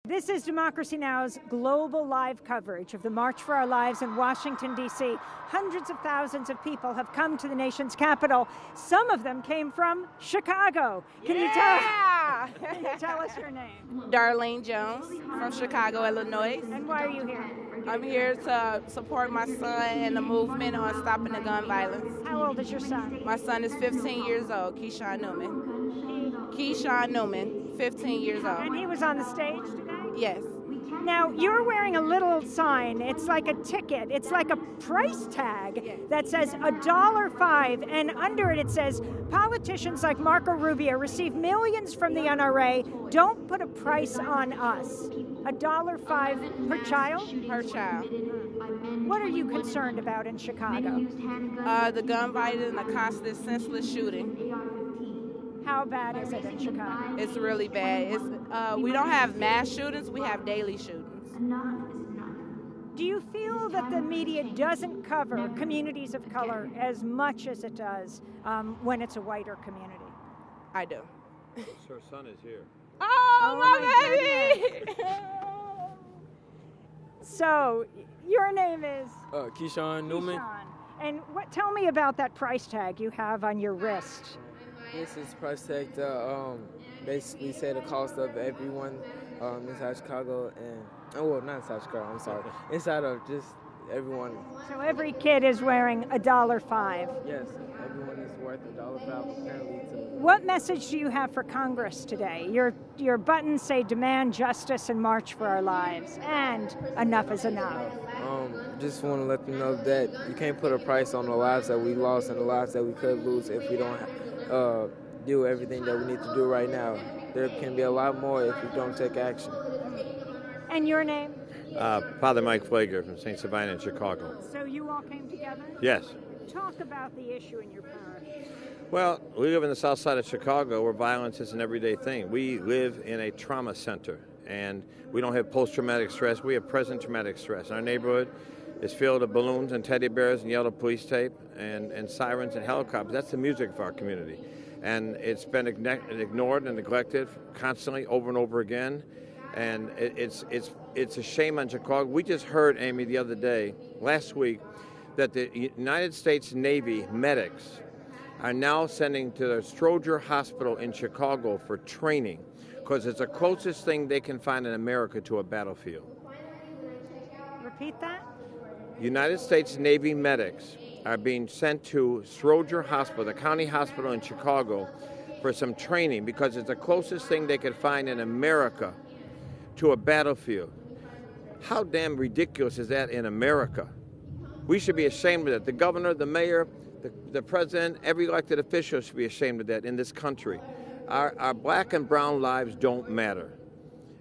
This is Democracy Now!'s global live coverage of the March for Our Lives in Washington, D.C. Hundreds of thousands of people have come to the nation's capital. Some of them came from Chicago. Can you tell us your name? Darlene Jones from Chicago, Illinois. And why are you here? I'm here to support my son in the movement on stopping the gun violence. How old is your son? My son is 15 years old, Keyshawn Newman. Keyshawn Newman, 15 years old. And he was on the stage today? Yes. Now, you're wearing a little sign. It's like a ticket. It's like a price tag that says $1.05, and under it says, politicians like Marco Rubio receive millions from the NRA. Don't put a price on us. $1.05 per child? Per child. What are you concerned about in Chicago? The gun violence and the constant senseless shooting. How bad is it in Chicago? It's really bad. We don't have mass shootings, we have daily shootings. Do you feel that the media doesn't cover communities of color as much as it does when it's a whiter community? I do. Her son is here. Oh my baby! So, your name is? Keyshawn Newman. Keyshawn. And tell me about that price tag you have on your wrist. This is price tag to basically say the cost of everyone inside Chicago well, not inside Chicago, I'm sorry. Inside of just everyone. So every kid is wearing $1.05. Yes, everyone is worth $1.05 apparently. What message do you have for Congress today? Your buttons say demand justice and march for our lives, and enough is enough. Just want to let them know that you can't put a price on the lives that we lost and the lives that we could lose if we don't do everything that we need to do right now. There can be a lot more if we don't take action. And your name? Father Mike Flager from St. Sabina in Chicago. So you all came together? Yes. Talk about the issue in your parish. Well, we live in the south side of Chicago where violence is an everyday thing. We live in a trauma center, and we don't have post-traumatic stress. We have present traumatic stress. Our neighborhood is filled with balloons and teddy bears and yellow police tape and sirens and helicopters. That's the music of our community. And it's been ignored and neglected constantly over and over again. And it's a shame on Chicago. We just heard, Amy, the other day, last week, that the United States Navy medics are now sending to the Stroger Hospital in Chicago for training because it's the closest thing they can find in America to a battlefield. Repeat that? United States Navy medics are being sent to Stroger Hospital, the county hospital in Chicago, for some training because it's the closest thing they could find in America to a battlefield. How damn ridiculous is that in America? We should be ashamed of that. The governor, the mayor, the president, every elected official should be ashamed of that in this country. Our black and brown lives don't matter.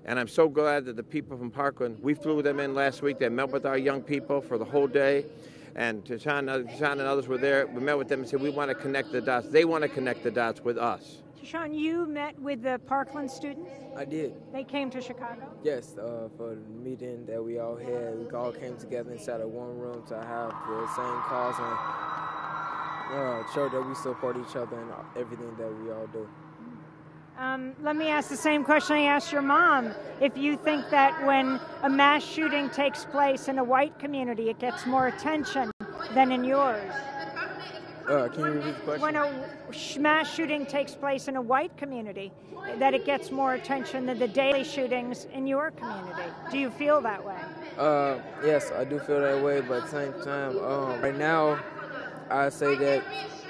And I'm so glad that the people from Parkland, we flew them in last week. They met with our young people for the whole day. And Tishan and others were there. We met with them and said, we want to connect the dots. They want to connect the dots with us. Tishan, you met with the Parkland students? I did. They came to Chicago? Yes, for the meeting that we all had. We all came together inside of one room to have the same cause and show that we support each other in everything that we all do. Let me ask the same question I asked your mom. If you think that when a mass shooting takes place in a white community, it gets more attention than in yours. Can you repeat the question? When a mass shooting takes place in a white community, that it gets more attention than the daily shootings in your community. Do you feel that way? Yes, I do feel that way, but at the same time, right now, I say that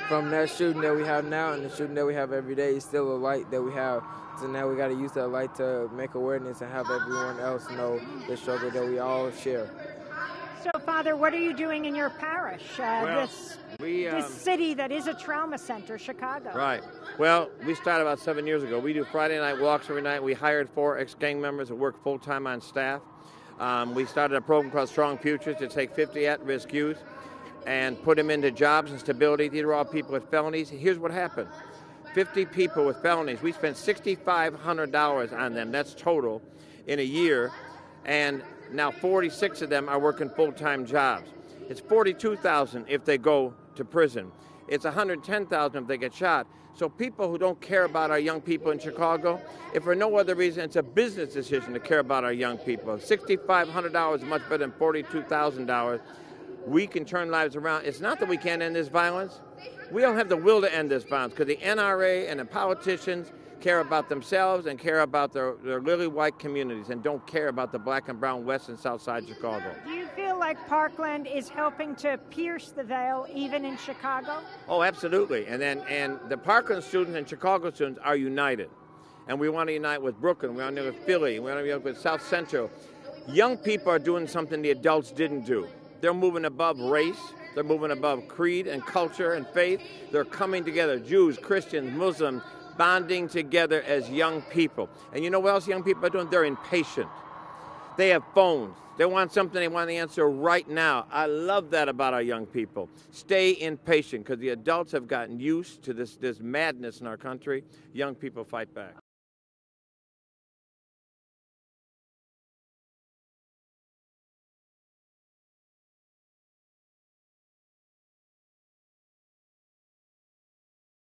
from that shooting that we have now and the shooting that we have every day, it's still a light that we have. So now we got to use that light to make awareness and have everyone else know the struggle that we all share. So, Father, what are you doing in your parish, this city that is a trauma center, Chicago? Right. Well, we started about 7 years ago. We do Friday night walks every night. We hired 4 ex-gang members that work full-time on staff. We started a program called Strong Futures to take 50 at-risk youth and put them into jobs and stability. These are all people with felonies. Here's what happened. 50 people with felonies. We spent $6,500 on them. That's total in a year. And now 46 of them are working full-time jobs. It's $42,000 if they go to prison. it's 110,000 if they get shot. So people who don't care about our young people in Chicago, if for no other reason, it's a business decision to care about our young people. $6,500 is much better than $42,000. We can turn lives around. It's not that we can't end this violence. We don't have the will to end this violence because the NRA and the politicians care about themselves and care about their lily white communities and don't care about the black and brown west and south side Chicago. Do you feel like Parkland is helping to pierce the veil even in Chicago? Oh, absolutely. And the Parkland students and Chicago students are united. And we want to unite with Brooklyn, we want to unite with Philly, we want to unite with South Central. Young people are doing something the adults didn't do. They're moving above race. They're moving above creed and culture and faith. They're coming together, Jews, Christians, Muslims, bonding together as young people. And you know what else young people are doing? They're impatient. They have phones. They want something they want the answer right now. I love that about our young people. Stay impatient because the adults have gotten used to this madness in our country. Young people fight back.